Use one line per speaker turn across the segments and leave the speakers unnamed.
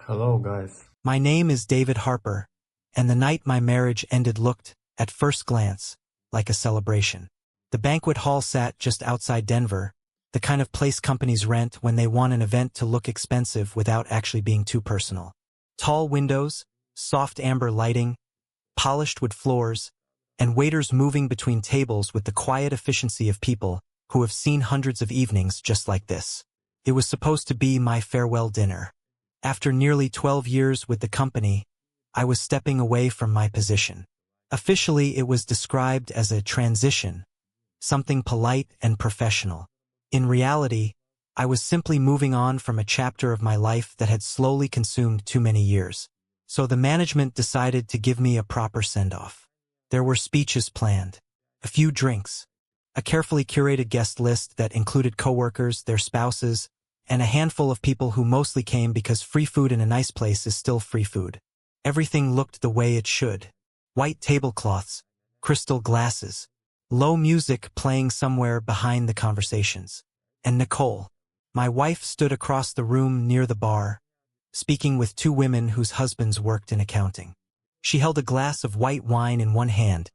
Hello, guys.
My name is David Harper, and the night my marriage ended looked, at first glance, like a celebration. The banquet hall sat just outside Denver, the kind of place companies rent when they want an event to look expensive without actually being too personal. Tall windows, soft amber lighting, polished wood floors, and waiters moving between tables with the quiet efficiency of people who have seen hundreds of evenings just like this. It was supposed to be my farewell dinner. After nearly 12 years with the company, I was stepping away from my position. Officially, it was described as a transition, something polite and professional. In reality, I was simply moving on from a chapter of my life that had slowly consumed too many years. So the management decided to give me a proper send-off. There were speeches planned, a few drinks, a carefully curated guest list that included coworkers, their spouses, and a handful of people who mostly came because free food in a nice place is still free food. Everything looked the way it should. White tablecloths, crystal glasses, low music playing somewhere behind the conversations. And Nicole, my wife, stood across the room near the bar, speaking with two women whose husbands worked in accounting. She held a glass of white wine in one hand,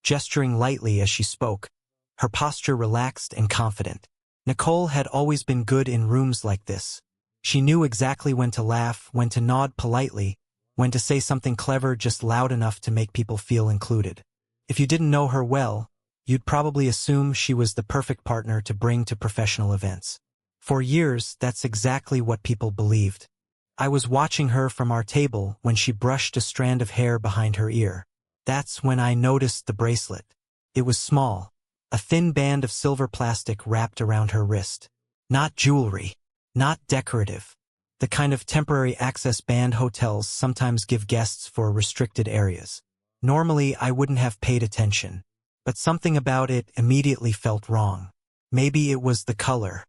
gesturing lightly as she spoke, her posture relaxed and confident. Nicole had always been good in rooms like this. She knew exactly when to laugh, when to nod politely, when to say something clever just loud enough to make people feel included. If you didn't know her well, you'd probably assume she was the perfect partner to bring to professional events. For years, that's exactly what people believed. I was watching her from our table when she brushed a strand of hair behind her ear. That's when I noticed the bracelet. It was small, a thin band of silver plastic wrapped around her wrist. Not jewelry, not decorative. The kind of temporary access band hotels sometimes give guests for restricted areas. Normally, I wouldn't have paid attention, but something about it immediately felt wrong. Maybe it was the color.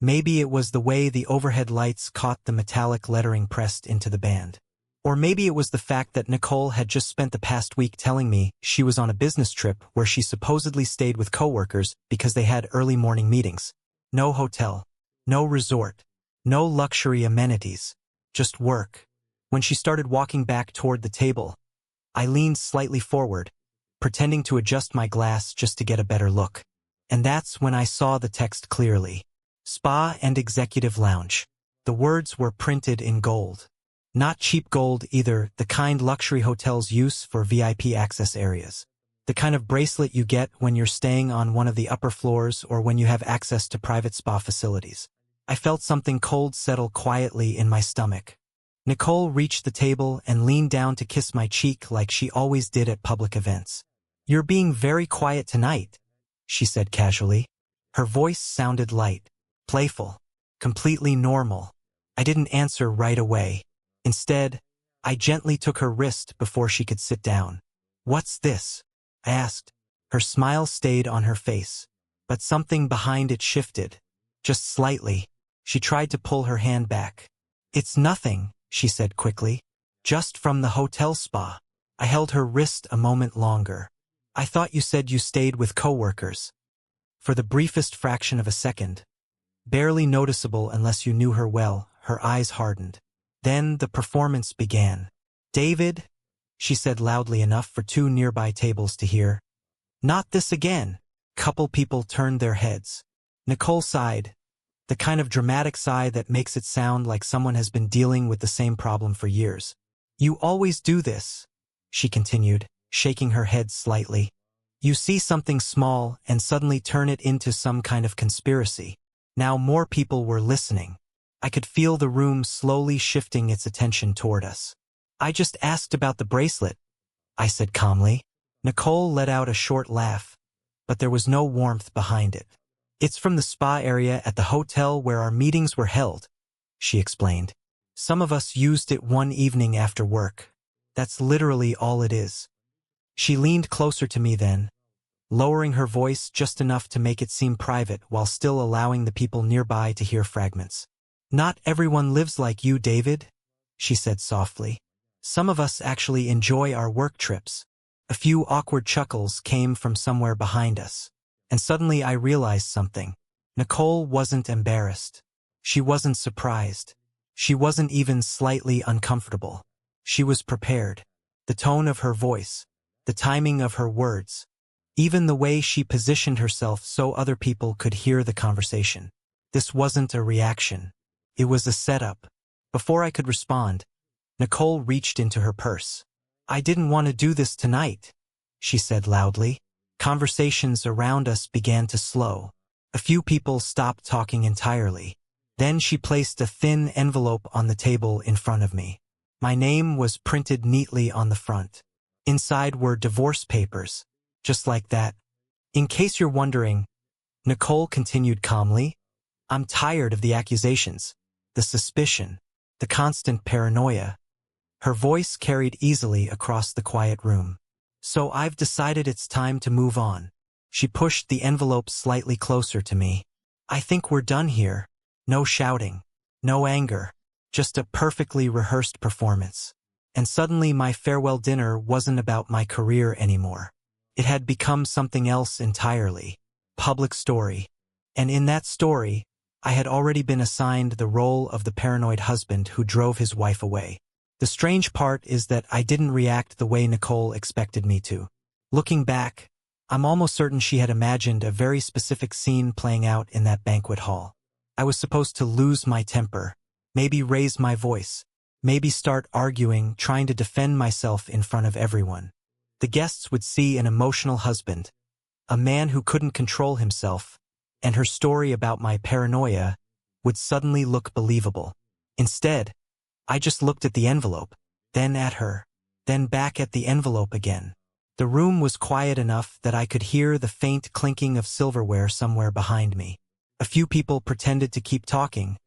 Maybe it was the way the overhead lights caught the metallic lettering pressed into the band. Or maybe it was the fact that Nicole had just spent the past week telling me she was on a business trip where she supposedly stayed with coworkers because they had early morning meetings. No hotel, no resort, no luxury amenities, just work. When she started walking back toward the table, I leaned slightly forward, pretending to adjust my glass just to get a better look. And that's when I saw the text clearly. Spa and Executive Lounge. The words were printed in gold. Not cheap gold either, the kind luxury hotels use for VIP access areas. The kind of bracelet you get when you're staying on one of the upper floors or when you have access to private spa facilities. I felt something cold settle quietly in my stomach. Nicole reached the table and leaned down to kiss my cheek like she always did at public events. "You're being very quiet tonight," she said casually. Her voice sounded light, playful, completely normal. I didn't answer right away. Instead, I gently took her wrist before she could sit down. "What's this?" I asked. Her smile stayed on her face, but something behind it shifted, just slightly. She tried to pull her hand back. "It's nothing," she said quickly. "Just from the hotel spa." I held her wrist a moment longer. "I thought you said you stayed with coworkers." For the briefest fraction of a second, barely noticeable unless you knew her well, her eyes hardened. Then the performance began. "David," she said loudly enough for two nearby tables to hear. "Not this again." Couple people turned their heads. Nicole sighed, the kind of dramatic sigh that makes it sound like someone has been dealing with the same problem for years. "You always do this," she continued, shaking her head slightly. "You see something small and suddenly turn it into some kind of conspiracy." Now more people were listening. I could feel the room slowly shifting its attention toward us. "I just asked about the bracelet," I said calmly. Nicole let out a short laugh, but there was no warmth behind it. "It's from the spa area at the hotel where our meetings were held," she explained. "Some of us used it one evening after work. That's literally all it is." She leaned closer to me then, lowering her voice just enough to make it seem private while still allowing the people nearby to hear fragments. "Not everyone lives like you, David," she said softly. "Some of us actually enjoy our work trips." A few awkward chuckles came from somewhere behind us. And suddenly I realized something. Nicole wasn't embarrassed. She wasn't surprised. She wasn't even slightly uncomfortable. She was prepared. The tone of her voice, the timing of her words, even the way she positioned herself so other people could hear the conversation. This wasn't a reaction. It was a setup. Before I could respond, Nicole reached into her purse. "I didn't want to do this tonight," she said loudly. Conversations around us began to slow. A few people stopped talking entirely. Then she placed a thin envelope on the table in front of me. My name was printed neatly on the front. Inside were divorce papers, just like that. "In case you're wondering," Nicole continued calmly, "I'm tired of the accusations, the suspicion, the constant paranoia." Her voice carried easily across the quiet room. "So I've decided it's time to move on." She pushed the envelope slightly closer to me. "I think we're done here. No shouting, no anger, just a perfectly rehearsed performance." And suddenly my farewell dinner wasn't about my career anymore. It had become something else entirely. Public story. And in that story, I had already been assigned the role of the paranoid husband who drove his wife away. The strange part is that I didn't react the way Nicole expected me to. Looking back, I'm almost certain she had imagined a very specific scene playing out in that banquet hall. I was supposed to lose my temper, maybe raise my voice, maybe start arguing, trying to defend myself in front of everyone. The guests would see an emotional husband, a man who couldn't control himself, and her story about my paranoia would suddenly look believable. Instead, I just looked at the envelope, then at her, then back at the envelope again. The room was quiet enough that I could hear the faint clinking of silverware somewhere behind me. A few people pretended to keep talking,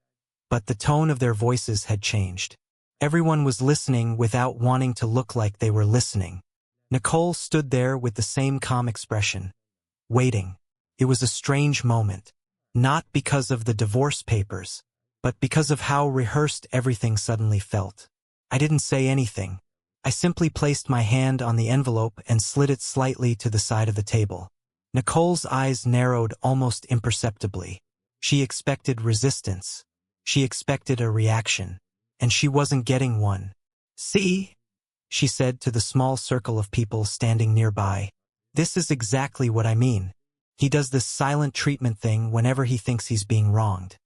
but the tone of their voices had changed. Everyone was listening without wanting to look like they were listening. Nicole stood there with the same calm expression, waiting. It was a strange moment, not because of the divorce papers, but because of how rehearsed everything suddenly felt. I didn't say anything. I simply placed my hand on the envelope and slid it slightly to the side of the table. Nicole's eyes narrowed almost imperceptibly. She expected resistance. She expected a reaction, and she wasn't getting one. "See?" she said to the small circle of people standing nearby. "This is exactly what I mean. He does this silent treatment thing whenever he thinks he's being wronged."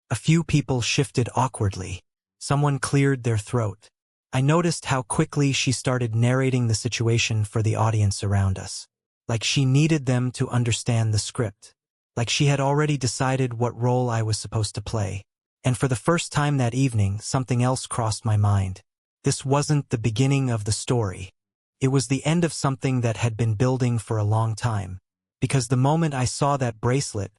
A few people shifted awkwardly. Someone cleared their throat. I noticed how quickly she started narrating the situation for the audience around us. Like she needed them to understand the script. Like she had already decided what role I was supposed to play. And for the first time that evening, something else crossed my mind. This wasn't the beginning of the story. It was the end of something that had been building for a long time. Because the moment I saw that bracelet,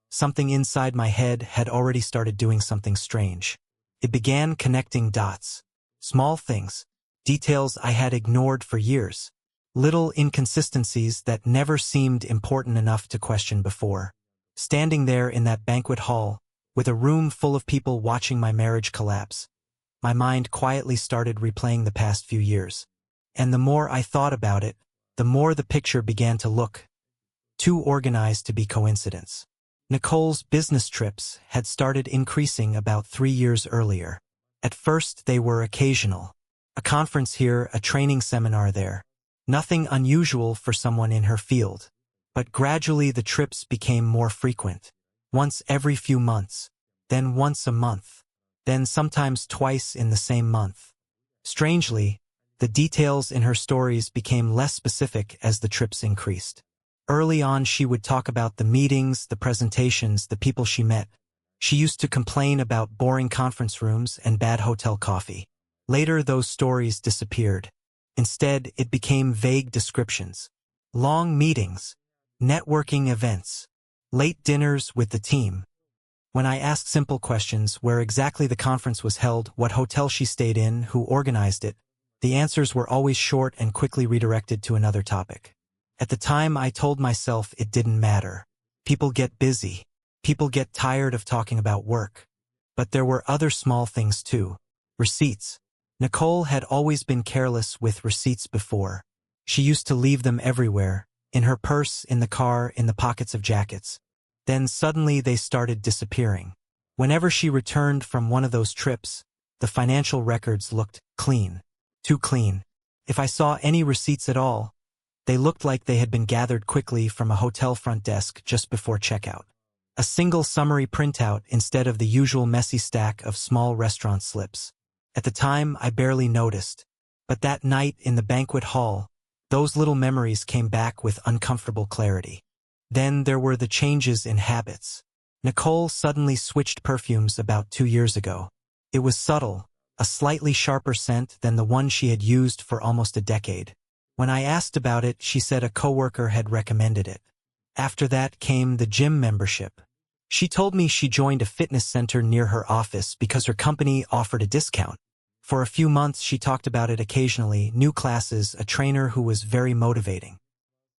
something inside my head had already started doing something strange. It began connecting dots. Small things. Details I had ignored for years. Little inconsistencies that never seemed important enough to question before. Standing there in that banquet hall, with a room full of people watching my marriage collapse, my mind quietly started replaying the past few years. And the more I thought about it, the more the picture began to look too organized to be coincidence. Nicole's business trips had started increasing about 3 years earlier. At first they were occasional. A conference here, a training seminar there. Nothing unusual for someone in her field. But gradually the trips became more frequent. Once every few months. Then once a month. Then sometimes twice in the same month. Strangely, the details in her stories became less specific as the trips increased. Early on she would talk about the meetings, the presentations, the people she met. She used to complain about boring conference rooms and bad hotel coffee. Later those stories disappeared. Instead, it became vague descriptions. Long meetings, networking events, late dinners with the team. When I asked simple questions, where exactly the conference was held, what hotel she stayed in, who organized it, the answers were always short and quickly redirected to another topic. At the time, I told myself it didn't matter. People get busy. People get tired of talking about work. But there were other small things too. Receipts. Nicole had always been careless with receipts before. She used to leave them everywhere, in her purse, in the car, in the pockets of jackets. Then suddenly they started disappearing. Whenever she returned from one of those trips, The financial records looked clean. Too clean. If I saw any receipts at all, they looked like they had been gathered quickly from a hotel front desk just before checkout. A single summary printout instead of the usual messy stack of small restaurant slips. At the time, I barely noticed. But that night in the banquet hall, those little memories came back with uncomfortable clarity. Then there were the changes in habits. Nicole suddenly switched perfumes about 2 years ago. It was subtle, a slightly sharper scent than the one she had used for almost a decade. When I asked about it, she said a coworker had recommended it. After that came the gym membership. She told me she joined a fitness center near her office because her company offered a discount. For a few months she talked about it occasionally, new classes, a trainer who was very motivating.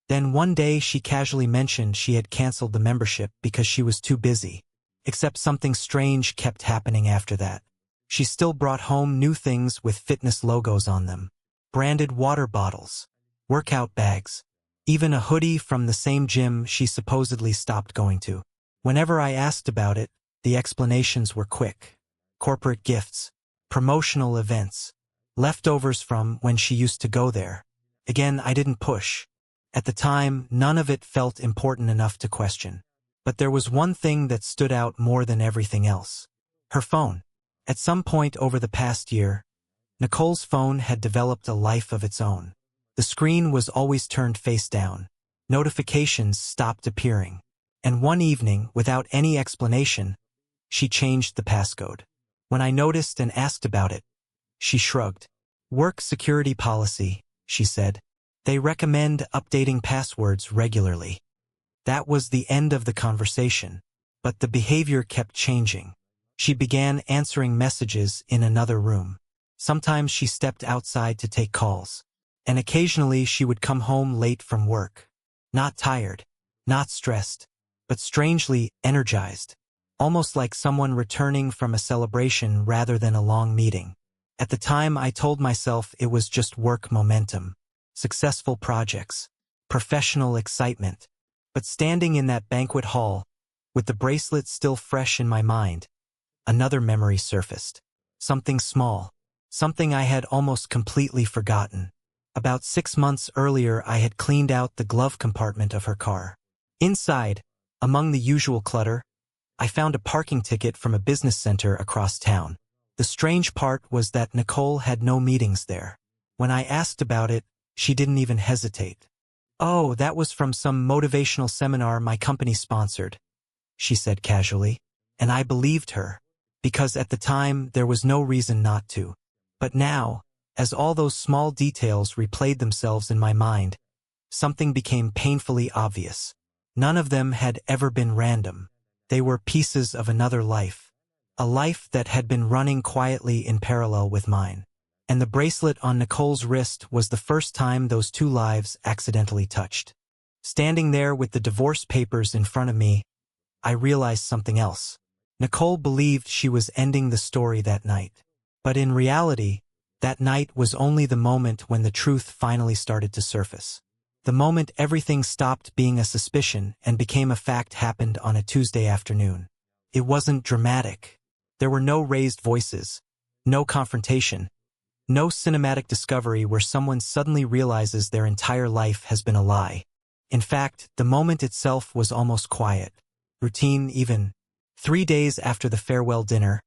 Then one day she casually mentioned she had canceled the membership because she was too busy. Except something strange kept happening after that. She still brought home new things with fitness logos on them. Branded water bottles, workout bags, even a hoodie from the same gym she supposedly stopped going to. Whenever I asked about it, the explanations were quick. Corporate gifts, promotional events, leftovers from when she used to go there. Again, I didn't push. At the time, none of it felt important enough to question. But there was one thing that stood out more than everything else. Her phone. At some point over the past year, Nicole's phone had developed a life of its own. The screen was always turned face down. Notifications stopped appearing. And one evening, without any explanation, she changed the passcode. When I noticed and asked about it, she shrugged. Work security policy, she said. They recommend updating passwords regularly. That was the end of the conversation, but the behavior kept changing. She began answering messages in another room. Sometimes she stepped outside to take calls, and occasionally she would come home late from work. Not tired, not stressed, but strangely energized, almost like someone returning from a celebration rather than a long meeting. At the time, I told myself it was just work momentum, successful projects, professional excitement. But standing in that banquet hall, with the bracelet still fresh in my mind, another memory surfaced. Something small, something I had almost completely forgotten. About 6 months earlier, I had cleaned out the glove compartment of her car. Inside, among the usual clutter, I found a parking ticket from a business center across town. The strange part was that Nicole had no meetings there. When I asked about it, she didn't even hesitate. "Oh, that was from some motivational seminar my company sponsored," she said casually. And I believed her, because at the time there was no reason not to. But now, as all those small details replayed themselves in my mind, something became painfully obvious. None of them had ever been random. They were pieces of another life. A life that had been running quietly in parallel with mine. And the bracelet on Nicole's wrist was the first time those two lives accidentally touched. Standing there with the divorce papers in front of me, I realized something else. Nicole believed she was ending the story that night. But in reality, that night was only the moment when the truth finally started to surface. The moment everything stopped being a suspicion and became a fact happened on a Tuesday afternoon. It wasn't dramatic. There were no raised voices, no confrontation, no cinematic discovery where someone suddenly realizes their entire life has been a lie. In fact, the moment itself was almost quiet, routine even. 3 days after the farewell dinner,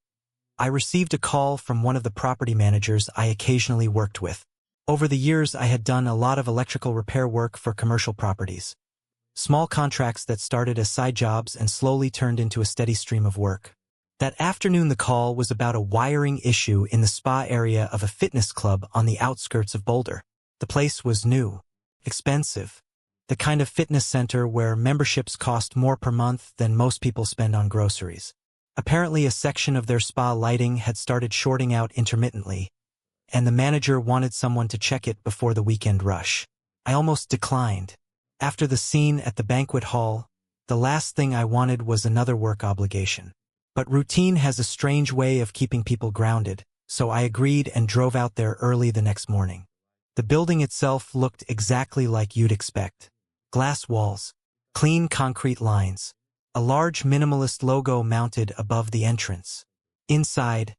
I received a call from one of the property managers I occasionally worked with. Over the years, I had done a lot of electrical repair work for commercial properties. Small contracts that started as side jobs and slowly turned into a steady stream of work. That afternoon, the call was about a wiring issue in the spa area of a fitness club on the outskirts of Boulder. The place was new, expensive, the kind of fitness center where memberships cost more per month than most people spend on groceries. Apparently, a section of their spa lighting had started shorting out intermittently, and the manager wanted someone to check it before the weekend rush. I almost declined. After the scene at the banquet hall, the last thing I wanted was another work obligation. But routine has a strange way of keeping people grounded, so I agreed and drove out there early the next morning. The building itself looked exactly like you'd expect. Glass walls, clean concrete lines, a large minimalist logo mounted above the entrance. Inside,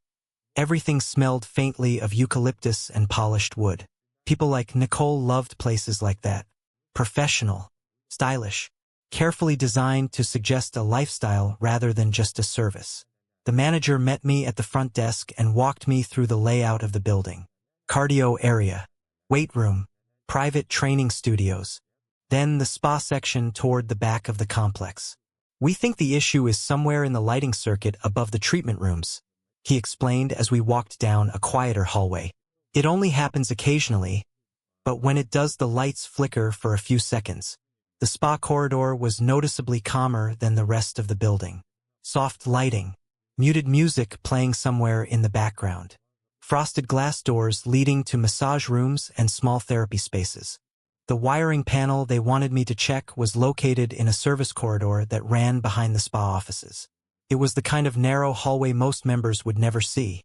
Everything smelled faintly of eucalyptus and polished wood. People like Nicole loved places like that. Professional, stylish, carefully designed to suggest a lifestyle rather than just a service. The manager met me at the front desk and walked me through the layout of the building. Cardio area, weight room, private training studios, then the spa section toward the back of the complex. "We think the issue is somewhere in the lighting circuit above the treatment rooms," he explained as we walked down a quieter hallway. "It only happens occasionally, but when it does the lights flicker for a few seconds." The spa corridor was noticeably calmer than the rest of the building. Soft lighting, muted music playing somewhere in the background. Frosted glass doors leading to massage rooms and small therapy spaces. The wiring panel they wanted me to check was located in a service corridor that ran behind the spa offices. It was the kind of narrow hallway most members would never see.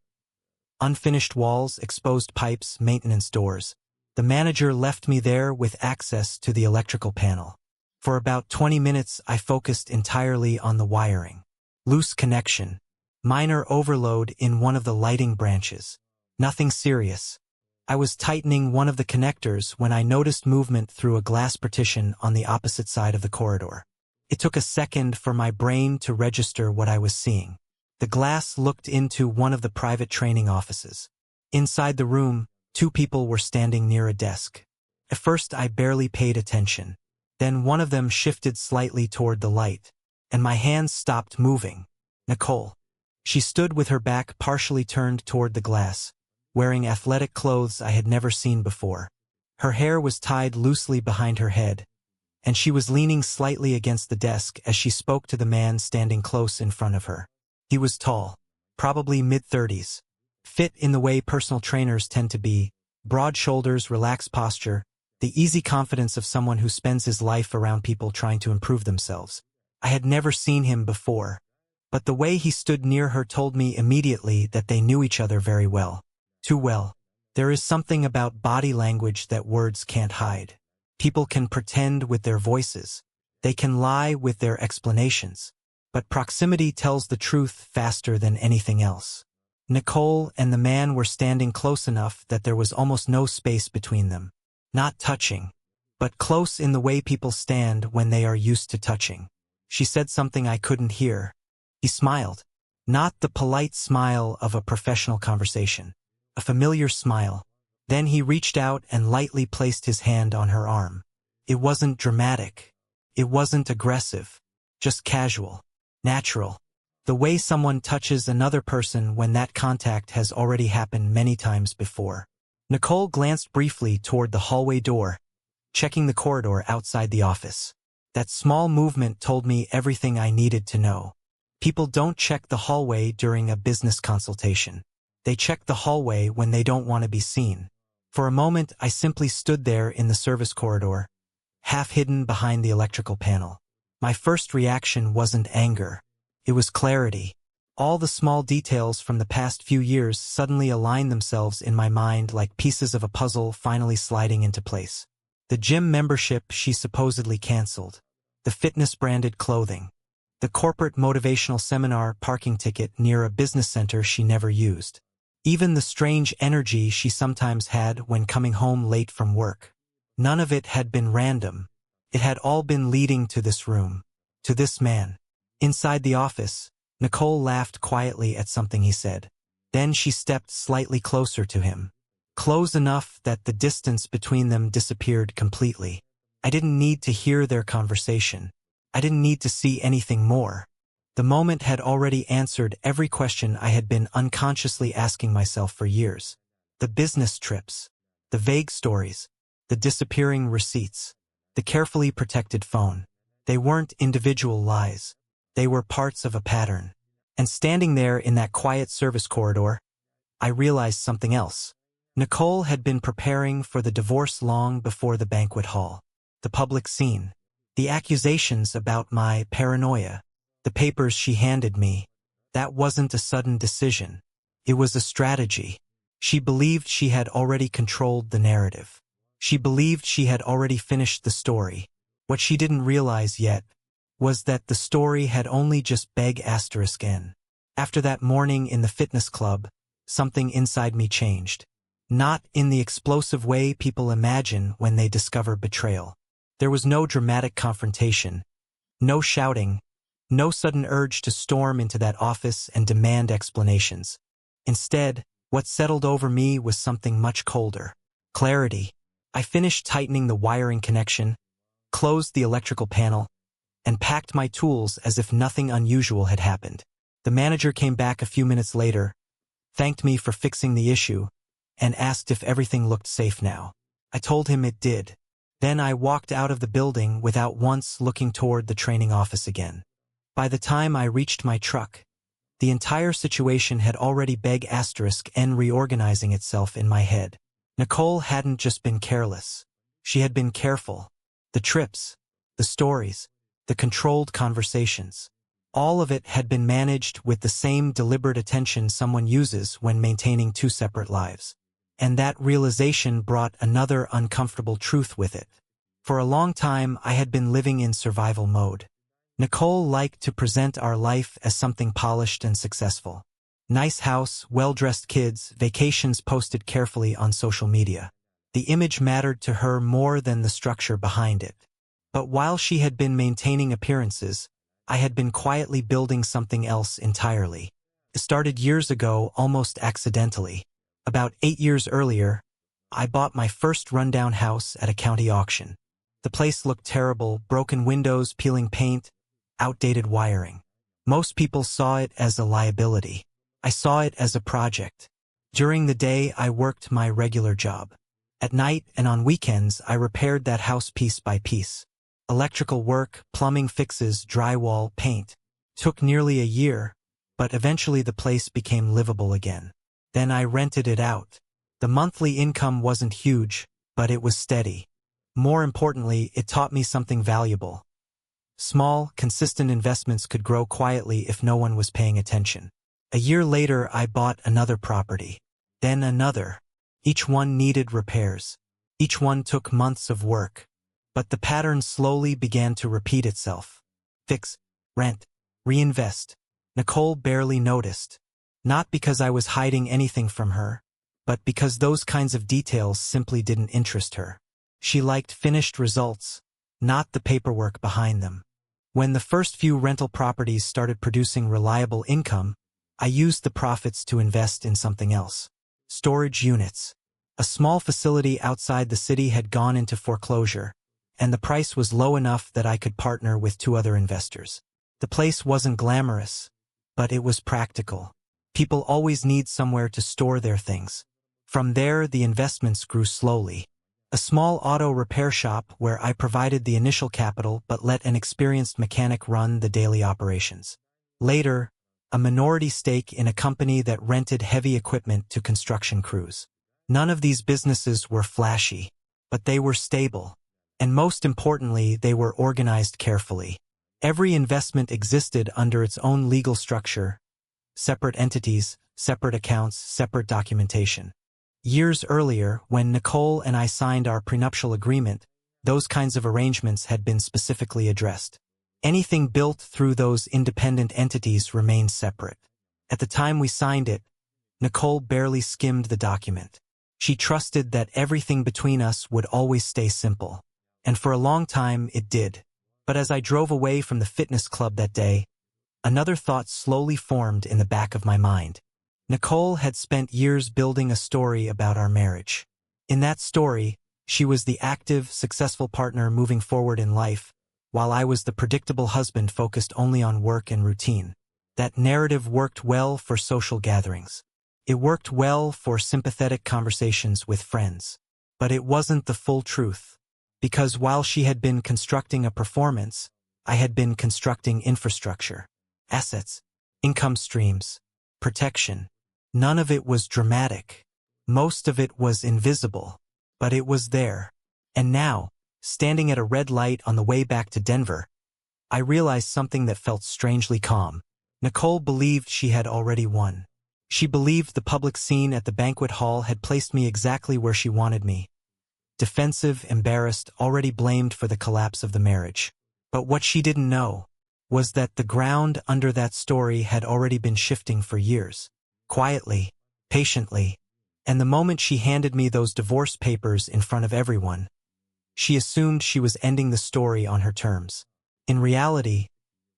Unfinished walls, exposed pipes, maintenance doors. The manager left me there with access to the electrical panel. For about 20 minutes, I focused entirely on the wiring. Loose connection. Minor overload in one of the lighting branches. Nothing serious. I was tightening one of the connectors when I noticed movement through a glass partition on the opposite side of the corridor. It took a second for my brain to register what I was seeing. The glass looked into one of the private training offices. Inside the room, 2 people were standing near a desk. At first I barely paid attention. Then one of them shifted slightly toward the light, and my hands stopped moving. Nicole. She stood with her back partially turned toward the glass, wearing athletic clothes I had never seen before. Her hair was tied loosely behind her head, and she was leaning slightly against the desk as she spoke to the man standing close in front of her. He was tall, probably mid-30s, fit in the way personal trainers tend to be, broad shoulders, relaxed posture, the easy confidence of someone who spends his life around people trying to improve themselves. I had never seen him before, but the way he stood near her told me immediately that they knew each other very well. Too well. There is something about body language that words can't hide. People can pretend with their voices. They can lie with their explanations. But proximity tells the truth faster than anything else. Nicole and the man were standing close enough that there was almost no space between them. Not touching, but close in the way people stand when they are used to touching. She said something I couldn't hear. He smiled. Not the polite smile of a professional conversation. A familiar smile. Then he reached out and lightly placed his hand on her arm. It wasn't dramatic. It wasn't aggressive. Just casual. Natural. The way someone touches another person when that contact has already happened many times before. Nicole glanced briefly toward the hallway door, checking the corridor outside the office. That small movement told me everything I needed to know. People don't check the hallway during a business consultation. They check the hallway when they don't want to be seen. For a moment, I simply stood there in the service corridor, half hidden behind the electrical panel. My first reaction wasn't anger. It was clarity. All the small details from the past few years suddenly aligned themselves in my mind like pieces of a puzzle finally sliding into place. The gym membership she supposedly canceled. The fitness-branded clothing. The corporate motivational seminar parking ticket near a business center she never used. Even the strange energy she sometimes had when coming home late from work. None of it had been random. It had all been leading to this room. To this man. Inside the office, Nicole laughed quietly at something he said. Then she stepped slightly closer to him. Close enough that the distance between them disappeared completely. I didn't need to hear their conversation. I didn't need to see anything more. The moment had already answered every question I had been unconsciously asking myself for years. The business trips, the vague stories, the disappearing receipts, the carefully protected phone. They weren't individual lies. They were parts of a pattern. And standing there in that quiet service corridor, I realized something else. Nicole had been preparing for the divorce long before the banquet hall. The public scene. The accusations about my paranoia. The papers she handed me. That wasn't a sudden decision. It was a strategy. She believed she had already controlled the narrative. She believed she had already finished the story. What she didn't realize yet was that the story had only just begun. After that morning in the fitness club, something inside me changed. Not in the explosive way people imagine when they discover betrayal. There was no dramatic confrontation, no shouting, no sudden urge to storm into that office and demand explanations. Instead, what settled over me was something much colder. Clarity. I finished tightening the wiring connection, closed the electrical panel, and packed my tools as if nothing unusual had happened. The manager came back a few minutes later, thanked me for fixing the issue, and asked if everything looked safe now. I told him it did. Then I walked out of the building without once looking toward the training office again. By the time I reached my truck, the entire situation had already begun reorganizing itself in my head. Nicole hadn't just been careless. She had been careful. The trips, the stories, the controlled conversations. All of it had been managed with the same deliberate attention someone uses when maintaining two separate lives. And that realization brought another uncomfortable truth with it. For a long time, I had been living in survival mode. Nicole liked to present our life as something polished and successful. Nice house, well-dressed kids, vacations posted carefully on social media. The image mattered to her more than the structure behind it. But while she had been maintaining appearances, I had been quietly building something else entirely. It started years ago, almost accidentally. About 8 years earlier, I bought my first rundown house at a county auction. The place looked terrible, broken windows, peeling paint, outdated wiring. Most people saw it as a liability. I saw it as a project. During the day, I worked my regular job. At night and on weekends, I repaired that house piece by piece. Electrical work, plumbing fixes, drywall, paint. Took nearly a year, but eventually the place became livable again. Then I rented it out. The monthly income wasn't huge, but it was steady. More importantly, it taught me something valuable. Small, consistent investments could grow quietly if no one was paying attention. A year later, I bought another property. Then another. Each one needed repairs. Each one took months of work. But the pattern slowly began to repeat itself. Fix, rent, reinvest. Nicole barely noticed. Not because I was hiding anything from her, but because those kinds of details simply didn't interest her. She liked finished results, not the paperwork behind them. When the first few rental properties started producing reliable income, I used the profits to invest in something else. Storage units. A small facility outside the city had gone into foreclosure, and the price was low enough that I could partner with 2 other investors. The place wasn't glamorous, but it was practical. People always need somewhere to store their things. From there, the investments grew slowly. A small auto repair shop where I provided the initial capital but let an experienced mechanic run the daily operations. Later, a minority stake in a company that rented heavy equipment to construction crews. None of these businesses were flashy, but they were stable. And most importantly, they were organized carefully. Every investment existed under its own legal structure, separate entities, separate accounts, separate documentation. Years earlier, when Nicole and I signed our prenuptial agreement, those kinds of arrangements had been specifically addressed. Anything built through those independent entities remained separate. At the time we signed it, Nicole barely skimmed the document. She trusted that everything between us would always stay simple. And for a long time, it did. But as I drove away from the fitness club that day, another thought slowly formed in the back of my mind. Nicole had spent years building a story about our marriage. In that story, she was the active, successful partner moving forward in life, while I was the predictable husband focused only on work and routine. That narrative worked well for social gatherings. It worked well for sympathetic conversations with friends. But it wasn't the full truth. Because while she had been constructing a performance, I had been constructing infrastructure, assets, income streams, protection. None of it was dramatic. Most of it was invisible. But it was there. And now, standing at a red light on the way back to Denver, I realized something that felt strangely calm. Nicole believed she had already won. She believed the public scene at the banquet hall had placed me exactly where she wanted me. Defensive, embarrassed, already blamed for the collapse of the marriage. But what she didn't know was that the ground under that story had already been shifting for years. Quietly, patiently, and the moment she handed me those divorce papers in front of everyone, she assumed she was ending the story on her terms. In reality,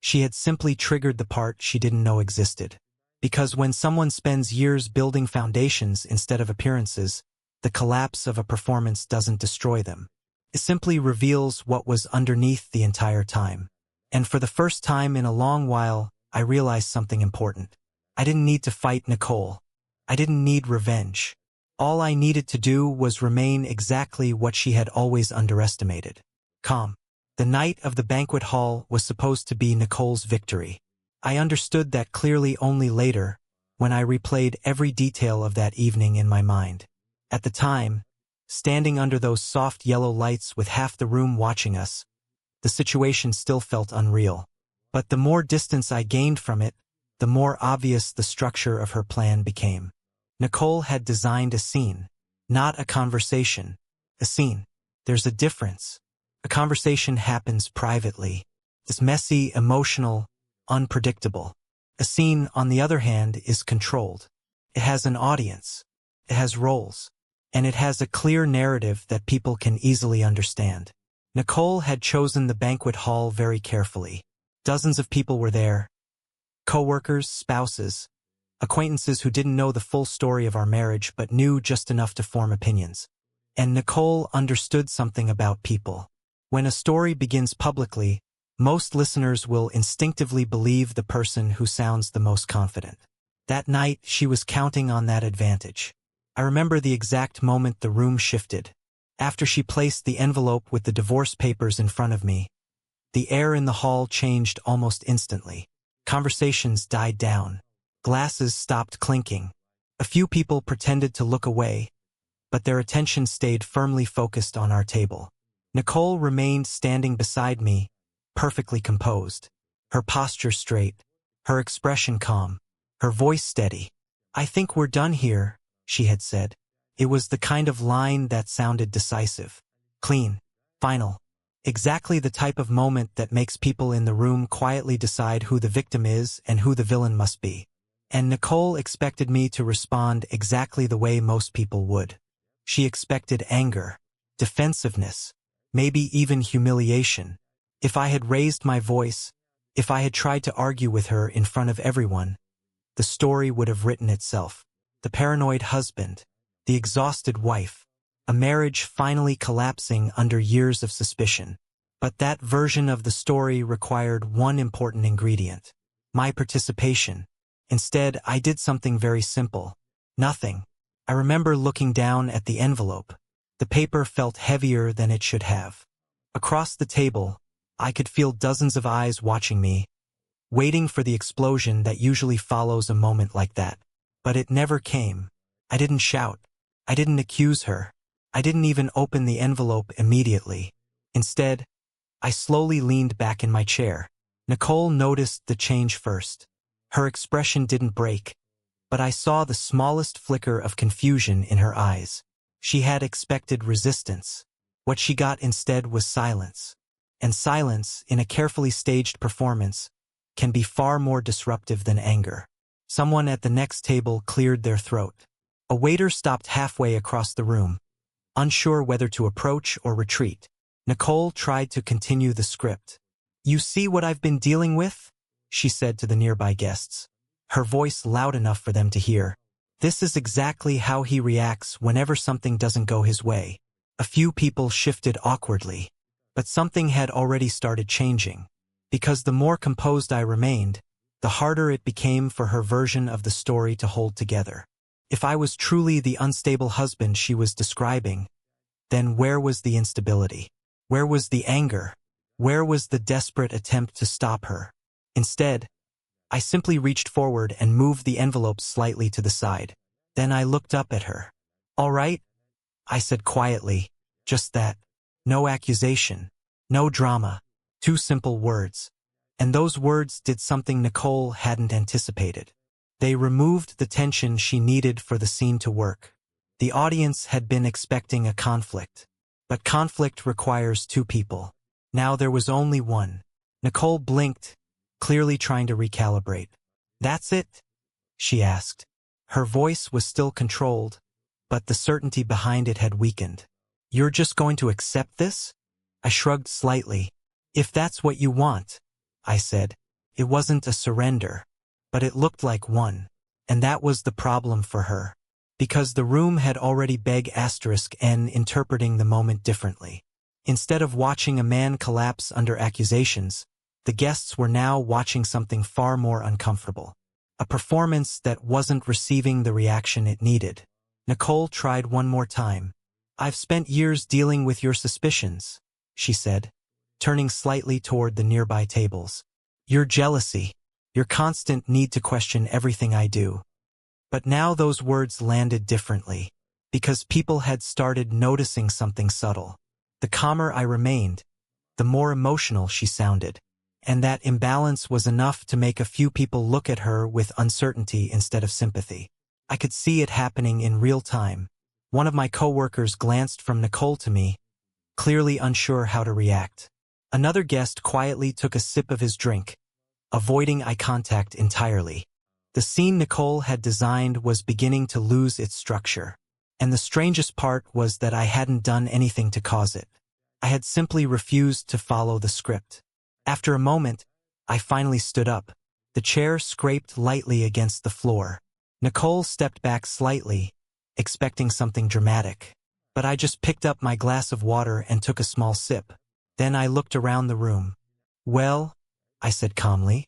she had simply triggered the part she didn't know existed. Because when someone spends years building foundations instead of appearances, the collapse of a performance doesn't destroy them. It simply reveals what was underneath the entire time. And for the first time in a long while, I realized something important. I didn't need to fight Nicole. I didn't need revenge. All I needed to do was remain exactly what she had always underestimated: calm. The night of the banquet hall was supposed to be Nicole's victory. I understood that clearly only later, when I replayed every detail of that evening in my mind. At the time, standing under those soft yellow lights with half the room watching us, the situation still felt unreal. But the more distance I gained from it, the more obvious the structure of her plan became. Nicole had designed a scene, not a conversation. A scene. There's a difference. A conversation happens privately. It's messy, emotional, unpredictable. A scene, on the other hand, is controlled. It has an audience. It has roles. And it has a clear narrative that people can easily understand. Nicole had chosen the banquet hall very carefully. Dozens of people were there. Co-workers, spouses, acquaintances who didn't know the full story of our marriage but knew just enough to form opinions. And Nicole understood something about people. When a story begins publicly, most listeners will instinctively believe the person who sounds the most confident. That night, she was counting on that advantage. I remember the exact moment the room shifted. After she placed the envelope with the divorce papers in front of me, the air in the hall changed almost instantly. Conversations died down. Glasses stopped clinking. A few people pretended to look away, but their attention stayed firmly focused on our table. Nicole remained standing beside me, perfectly composed, her posture straight, her expression calm, her voice steady. "I think we're done here," she had said. It was the kind of line that sounded decisive, clean, final, exactly the type of moment that makes people in the room quietly decide who the victim is and who the villain must be. And Nicole expected me to respond exactly the way most people would. She expected anger, defensiveness, maybe even humiliation. If I had raised my voice, if I had tried to argue with her in front of everyone, the story would have written itself. The paranoid husband, the exhausted wife, a marriage finally collapsing under years of suspicion. But that version of the story required one important ingredient: my participation. Instead, I did something very simple. Nothing. I remember looking down at the envelope. The paper felt heavier than it should have. Across the table, I could feel dozens of eyes watching me, waiting for the explosion that usually follows a moment like that. But it never came. I didn't shout. I didn't accuse her. I didn't even open the envelope immediately. Instead, I slowly leaned back in my chair. Nicole noticed the change first. Her expression didn't break, but I saw the smallest flicker of confusion in her eyes. She had expected resistance. What she got instead was silence. And silence, in a carefully staged performance, can be far more disruptive than anger. Someone at the next table cleared their throat. A waiter stopped halfway across the room, unsure whether to approach or retreat. Nicole tried to continue the script. "You see what I've been dealing with?" she said to the nearby guests, her voice loud enough for them to hear. "This is exactly how he reacts whenever something doesn't go his way." A few people shifted awkwardly, but something had already started changing. Because the more composed I remained, the harder it became for her version of the story to hold together. If I was truly the unstable husband she was describing, then where was the instability? Where was the anger? Where was the desperate attempt to stop her? Instead, I simply reached forward and moved the envelope slightly to the side. Then I looked up at her. "All right?" I said quietly. Just that. No accusation. No drama. 2 simple words. And those words did something Nicole hadn't anticipated. They removed the tension she needed for the scene to work. The audience had been expecting a conflict. But conflict requires 2 people. Now there was only one. Nicole blinked, clearly trying to recalibrate. "That's it?" she asked. Her voice was still controlled, but the certainty behind it had weakened. "You're just going to accept this?" I shrugged slightly. "If that's what you want," I said. It wasn't a surrender, but it looked like one. And that was the problem for her. Because the room had already begged *n interpreting the moment differently. Instead of watching a man collapse under accusations, the guests were now watching something far more uncomfortable. A performance that wasn't receiving the reaction it needed. Nicole tried one more time. "I've spent years dealing with your suspicions," she said, turning slightly toward the nearby tables. "Your jealousy, your constant need to question everything I do." But now those words landed differently, because people had started noticing something subtle. The calmer I remained, the more emotional she sounded. And that imbalance was enough to make a few people look at her with uncertainty instead of sympathy. I could see it happening in real time. One of my coworkers glanced from Nicole to me, clearly unsure how to react. Another guest quietly took a sip of his drink, avoiding eye contact entirely. The scene Nicole had designed was beginning to lose its structure. And the strangest part was that I hadn't done anything to cause it. I had simply refused to follow the script. After a moment, I finally stood up. The chair scraped lightly against the floor. Nicole stepped back slightly, expecting something dramatic. But I just picked up my glass of water and took a small sip. Then I looked around the room. "Well," I said calmly,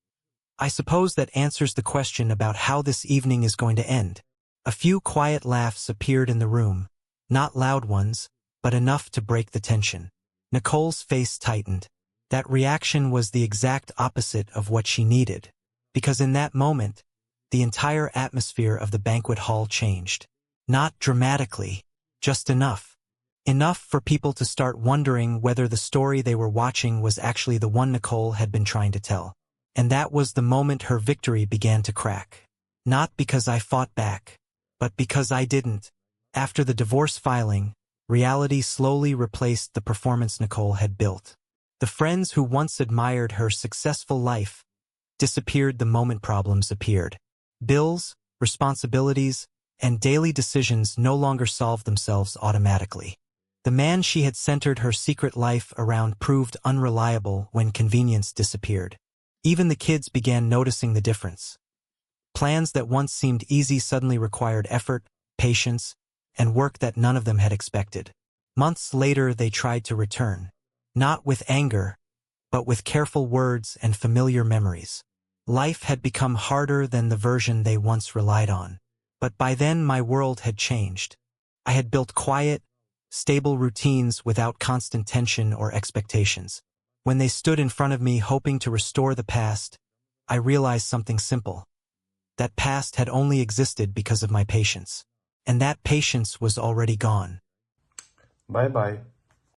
"I suppose that answers the question about how this evening is going to end." A few quiet laughs appeared in the room, not loud ones, but enough to break the tension. Nicole's face tightened. That reaction was the exact opposite of what she needed, because in that moment, the entire atmosphere of the banquet hall changed. Not dramatically, just enough. Enough for people to start wondering whether the story they were watching was actually the one Nicole had been trying to tell. And that was the moment her victory began to crack. Not because I fought back, but because I didn't. After the divorce filing, reality slowly replaced the performance Nicole had built. The friends who once admired her successful life disappeared the moment problems appeared. Bills, responsibilities, and daily decisions no longer solved themselves automatically. The man she had centered her secret life around proved unreliable when convenience disappeared. Even the kids began noticing the difference. Plans that once seemed easy suddenly required effort, patience, and work that none of them had expected. Months later they tried to return. Not with anger, but with careful words and familiar memories. Life had become harder than the version they once relied on. But by then my world had changed. I had built quiet, stable routines without constant tension or expectations. When they stood in front of me hoping to restore the past, I realized something simple. That past had only existed because of my patience. And that patience was already gone.
Bye bye.